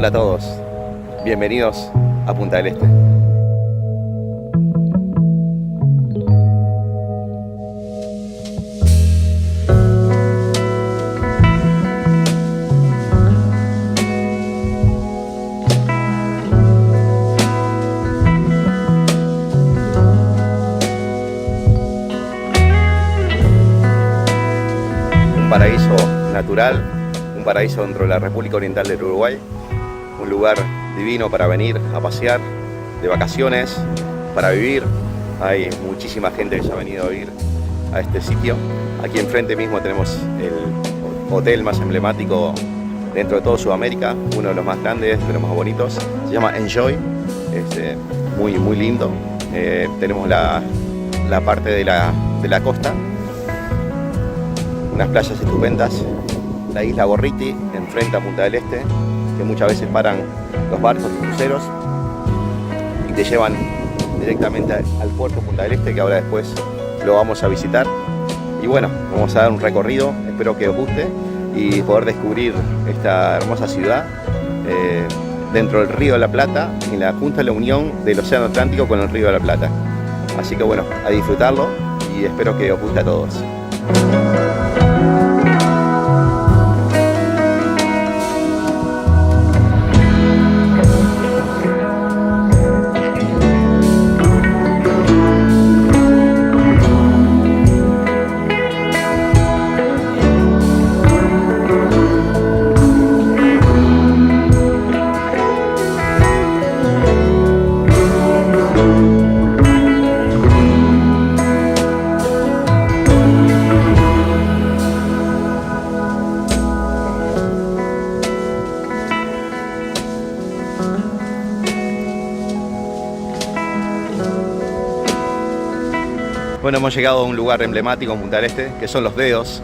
Hola a todos, bienvenidos a Punta del Este. Un paraíso natural, un paraíso dentro de la República Oriental del Uruguay, un lugar divino para venir a pasear, de vacaciones, para vivir. Hay muchísima gente que ya ha venido a vivir a este sitio. Aquí enfrente mismo tenemos el hotel más emblemático dentro de todo Sudamérica, uno de los más grandes, de los más bonitos. Se llama Enjoy, muy lindo. Tenemos la parte de la costa, unas playas estupendas, la isla Gorriti, enfrente a Punta del Este, que muchas veces paran los barcos y cruceros y te llevan directamente al puerto Punta del Este, que ahora después lo vamos a visitar. Y bueno, vamos a dar un recorrido, espero que os guste y poder descubrir esta hermosa ciudad dentro del Río de la Plata, en la punta de la unión del Océano Atlántico con el Río de la Plata. Así que bueno, a disfrutarlo y espero que os guste a todos. Bueno, hemos llegado a un lugar emblemático en Punta del Este, que son los dedos,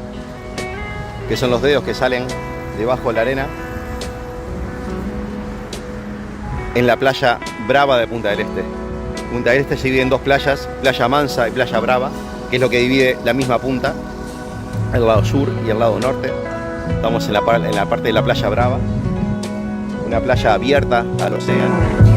que salen debajo de la arena en la playa Brava de Punta del Este. Punta del Este se divide en dos playas, Playa Mansa y Playa Brava, que es lo que divide la misma punta, el lado sur y el lado norte. Estamos en la parte de la Playa Brava, una playa abierta al océano.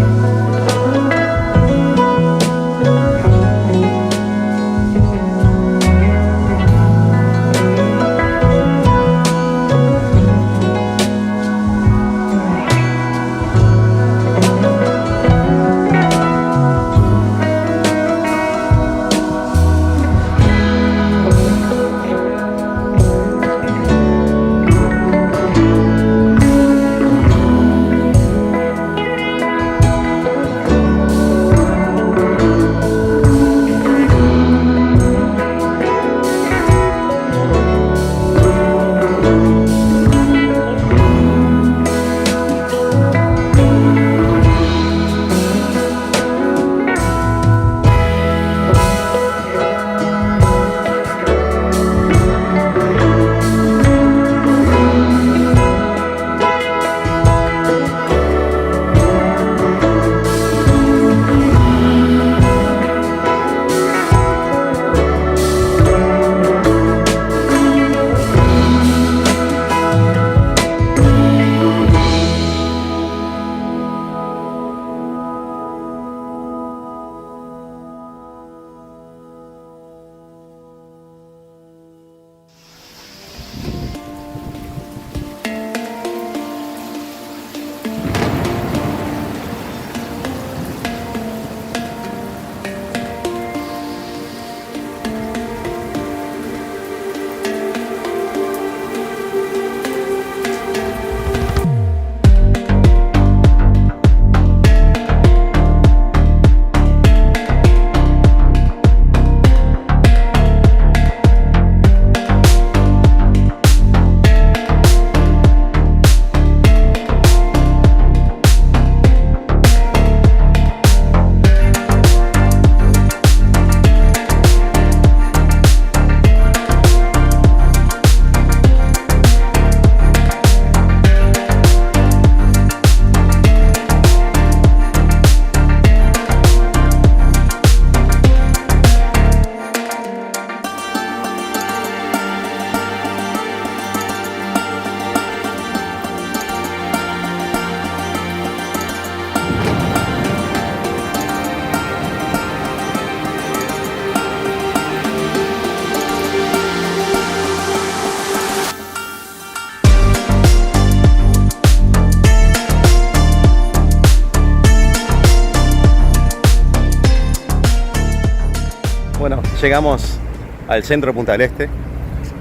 llegamos al centro de Punta del Este.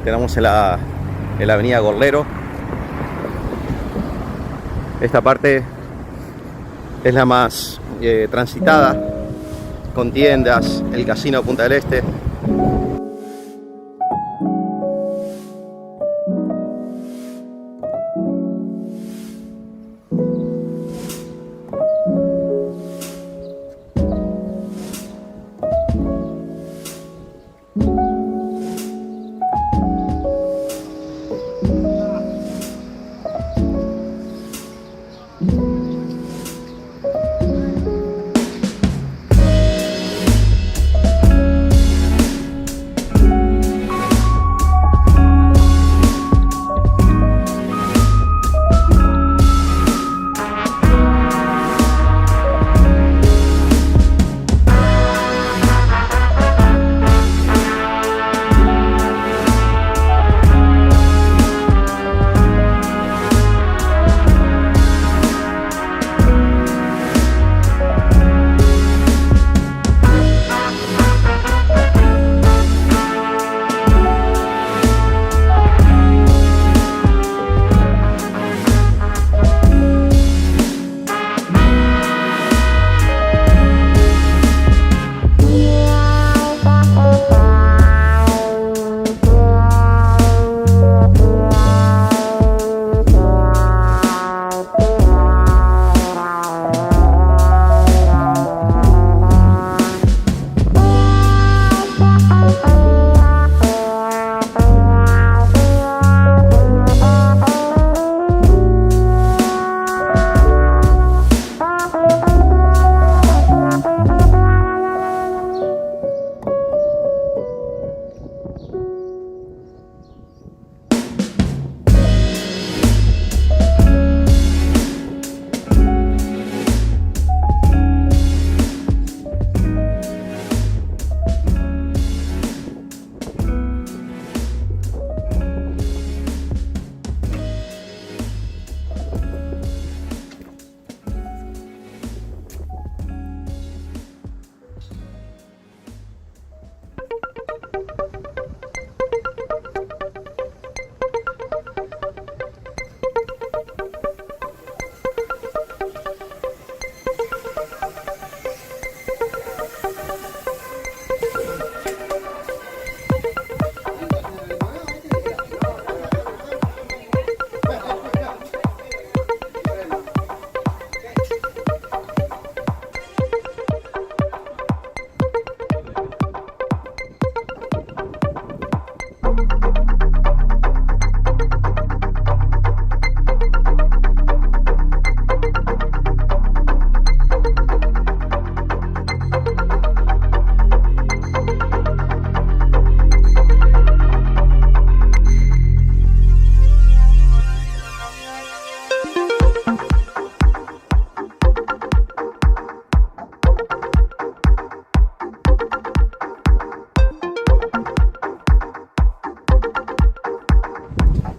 Tenemos en la avenida Gorlero. Esta parte es la más transitada, con tiendas, el casino de Punta del Este.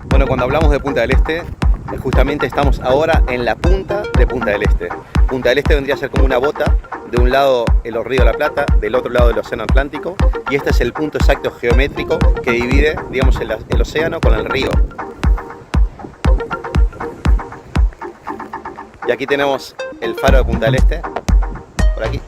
Bueno, cuando hablamos de Punta del Este, justamente estamos ahora en la punta de Punta del Este. Punta del Este vendría a ser como una bota, de un lado el Río de la Plata, del otro lado el Océano Atlántico, y este es el punto exacto geométrico que divide, digamos, el océano con el río. Y aquí tenemos el faro de Punta del Este, por aquí.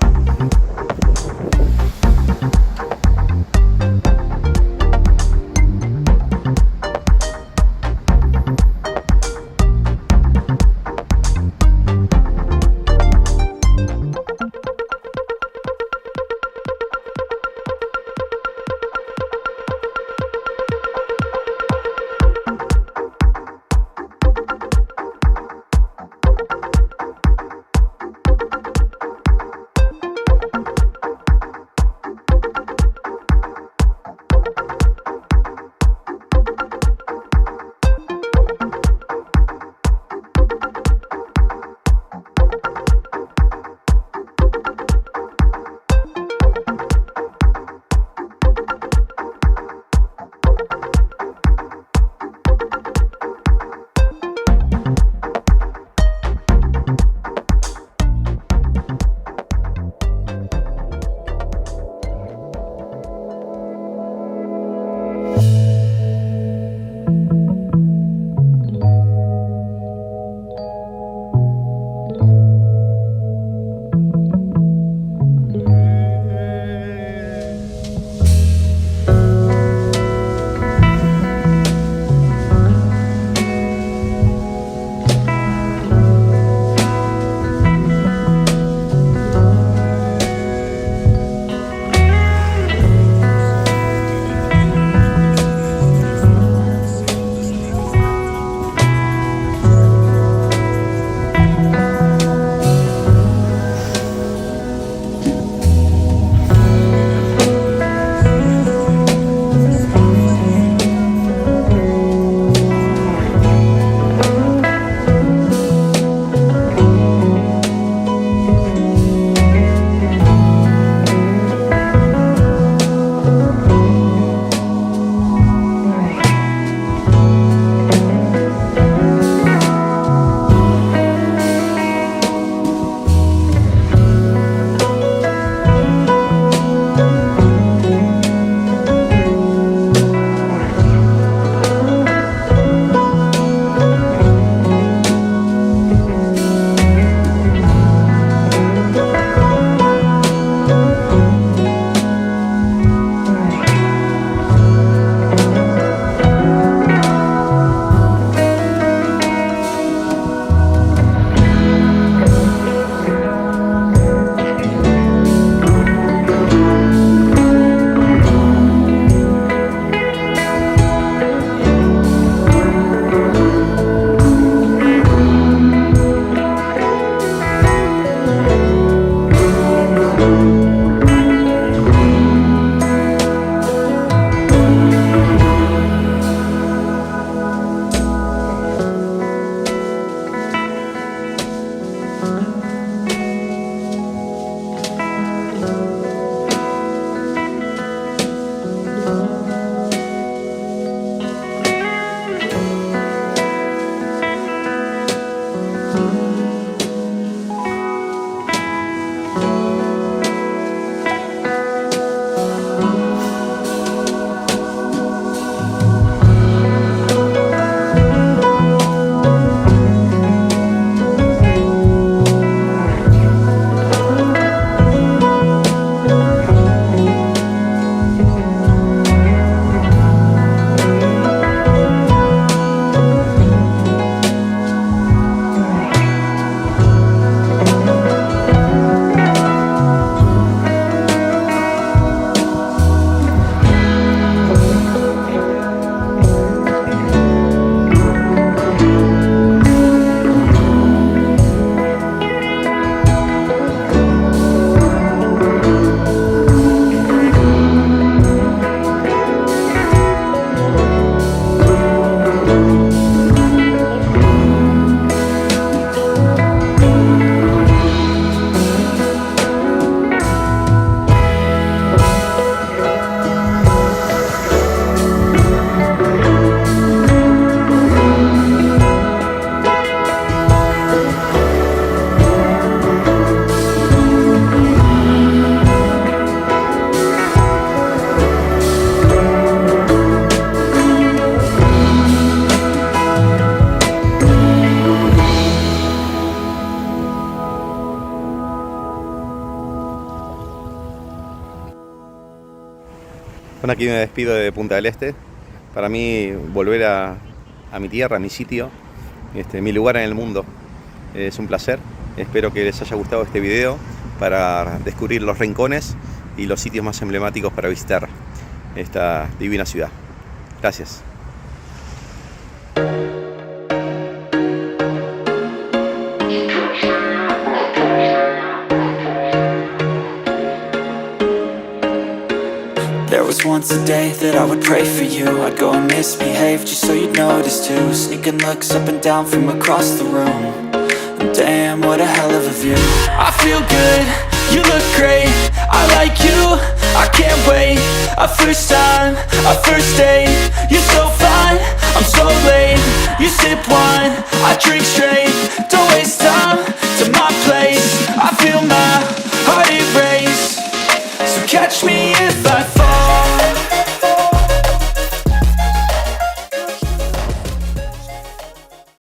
Bueno, aquí me despido de Punta del Este. Para mí volver a mi tierra, a mi sitio, mi lugar en el mundo, es un placer. Espero que les haya gustado este video para descubrir los rincones y los sitios más emblemáticos para visitar esta divina ciudad. Gracias. There was once a day that I would pray for you. I'd go and misbehave just so you'd notice too. Sneaking looks up and down from across the room. And damn, what a hell of a view. I feel good, you look great, I like you, I can't wait. A first time, a first date. You're so fine, I'm so late. You sip wine, I drink straight. Don't waste time to my place. I feel my heart erase. So catch me if I